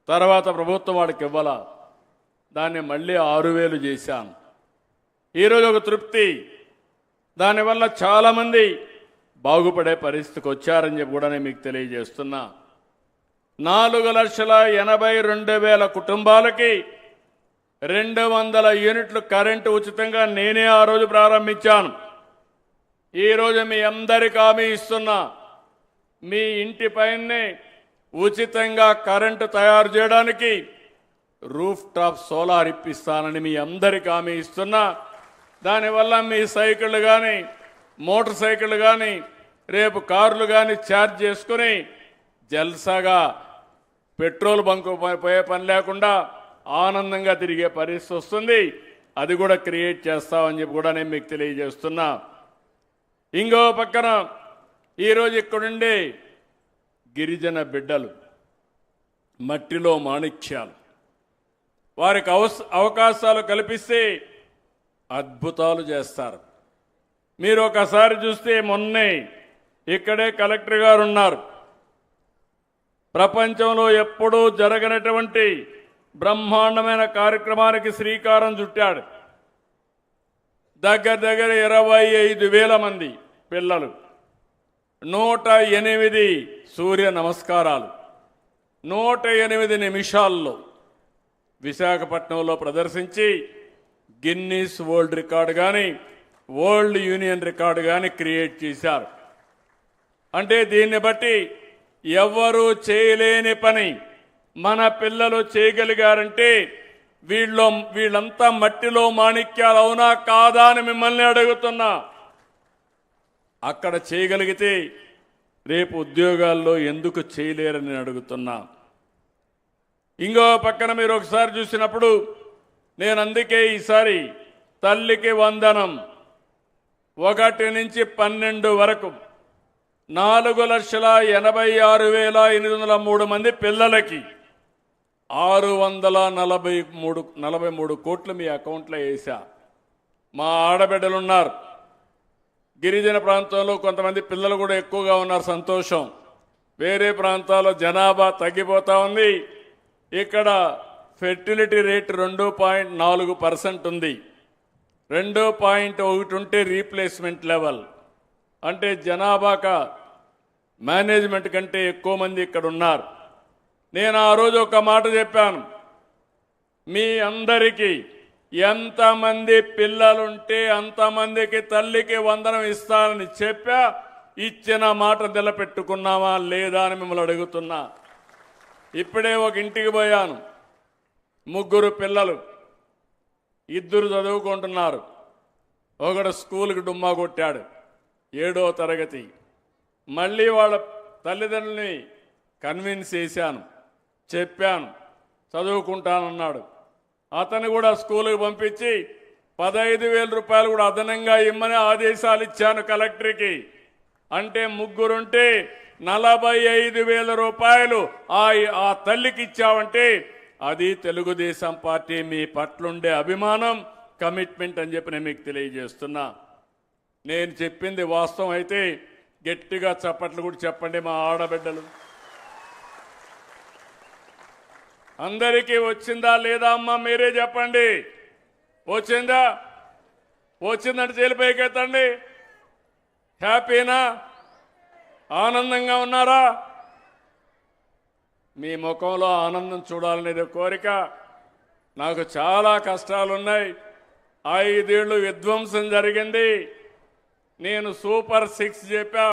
తర్వాత ప్రభుత్వం వాడికి ఇవ్వాల, దాన్ని మళ్ళీ 6,000 చేశాను. ఈరోజు ఒక తృప్తి, దానివల్ల చాలామంది బాగుపడే పరిస్థితికి వచ్చారని చెప్పి కూడా నేను మీకు తెలియజేస్తున్నా. 4,82,000 కుటుంబాలకి 200 యూనిట్లు కరెంటు ఉచితంగా నేనే ఆ రోజు ప్రారంభించాను. ఈరోజు మీ అందరికీ హామీ ఇస్తున్నా, మీ ఇంటి పైనే ఉచితంగా కరెంటు తయారు చేయడానికి రూఫ్ టాప్ సోలార్ ఇప్పిస్తానని మీ అందరికీ హామీ ఇస్తున్నా. దానివల్ల మీ సైకిళ్ళు కానీ మోటార్ సైకిళ్ళు కానీ రేపు కార్లు కానీ ఛార్జ్ చేసుకుని జల్సాగా పెట్రోల్ బంకు పోయే పని లేకుండా ఆనందంగా తిరిగే పరిస్థితి వస్తుంది. అది కూడా క్రియేట్ చేస్తామని చెప్పి కూడా నేను మీకు తెలియజేస్తున్నా. ఇంకో పక్కన ఈరోజు ఇక్కడుండే గిరిజన బిడ్డలు మట్టిలో మాణిక్యాలు, వారికి అవకాశాలు కల్పిస్తే అద్భుతాలు చేస్తారు. మీరు ఒకసారి చూస్తే మొన్నే ఇక్కడే కలెక్టర్ గారు ఉన్నారు. ప్రపంచంలో ఎప్పుడూ జరగనటువంటి బ్రహ్మాండమైన కార్యక్రమానికి శ్రీకారం చుట్టాడు. దగ్గర 25,000 మంది పిల్లలు 108 సూర్య నమస్కారాలు 108 నిమిషాల్లో విశాఖపట్నంలో ప్రదర్శించి గిన్నీస్ వరల్డ్ రికార్డు కానీ వరల్డ్ యూనియన్ రికార్డు కానీ క్రియేట్ చేశారు. అంటే దీన్ని బట్టి ఎవ్వరూ చేయలేని పని మన పిల్లలు చేయగలిగారంటే వీళ్ళంతా మట్టిలో మాణిక్యాలు అవునా కాదా అని మిమ్మల్ని అడుగుతున్నా. అక్కడ చేయగలిగితే రేపు ఉద్యోగాల్లో ఎందుకు చేయలేరని అడుగుతున్నా. ఇంకో పక్కన మీరు ఒకసారి చూసినప్పుడు నేను అందుకే ఈసారి తల్లికి వందనం 1 నుంచి 12 వరకు 4,86,803 మంది పిల్లలకి 643 కోట్లు మీ అకౌంట్లో వేసా. మా ఆడబిడ్డలున్నారు, గిరిజన ప్రాంతంలో కొంతమంది పిల్లలు కూడా ఎక్కువగా ఉన్నారు, సంతోషం. వేరే ప్రాంతాల్లో జనాభా తగ్గిపోతా ఉంది. ఇక్కడ ఫెర్టిలిటీ రేట్ 2.4% ఉంది. 2.1 ఉంటే రీప్లేస్మెంట్ లెవెల్, అంటే జనాభాక మేనేజ్మెంట్ కంటే ఎక్కువ మంది ఇక్కడ ఉన్నారు. నేను ఆ రోజు ఒక మాట చెప్పాను, మీ అందరికీ ఎంతమంది పిల్లలుంటే అంతమందికి తల్లికి వందనం ఇస్తానని చెప్పా. ఇచ్చిన మాట నిలబెట్టుకున్నామా లేదా అని మిమ్మల్ని అడుగుతున్నా. ఇప్పుడే ఒక ఇంటికి పోయాను, 3 పిల్లలు, 2 చదువుకుంటున్నారు. ఒకడు స్కూల్కి డుమ్మా కొట్టాడు, 7వ తరగతి. మళ్ళీ వాళ్ళ తల్లిదండ్రుల్ని కన్విన్స్ చేశాను, చెప్పాను, చదువుకుంటానన్నాడు. అతను కూడా స్కూల్కి పంపించి 15,000 రూపాయలు కూడా అదనంగా ఇమ్మని ఆదేశాలు ఇచ్చాను కలెక్టర్కి. అంటే 3 ఉంటే 45,000 రూపాయలు ఆ తల్లికి ఇచ్చావంటే అది తెలుగుదేశం పార్టీ మీ పట్లుండే అభిమానం, కమిట్మెంట్ అని చెప్పి నేను మీకు తెలియజేస్తున్నా. నేను చెప్పింది వాస్తవం అయితే గట్టిగా చప్పట్లు కూడా చెప్పండి మా ఆడబిడ్డలు. అందరికీ వచ్చిందా లేదా అమ్మా మీరే చెప్పండి. వచ్చిందా? వచ్చిందంటే చేలిపైకెత్తండి. హ్యాపీనా? ఆనందంగా ఉన్నారా? మీ ముఖంలో ఆనందం చూడాలనేది కోరిక. నాకు చాలా కష్టాలున్నాయి. 5 ఏళ్ళు విధ్వంసం జరిగింది. నేను సూపర్ 6 చెప్పా.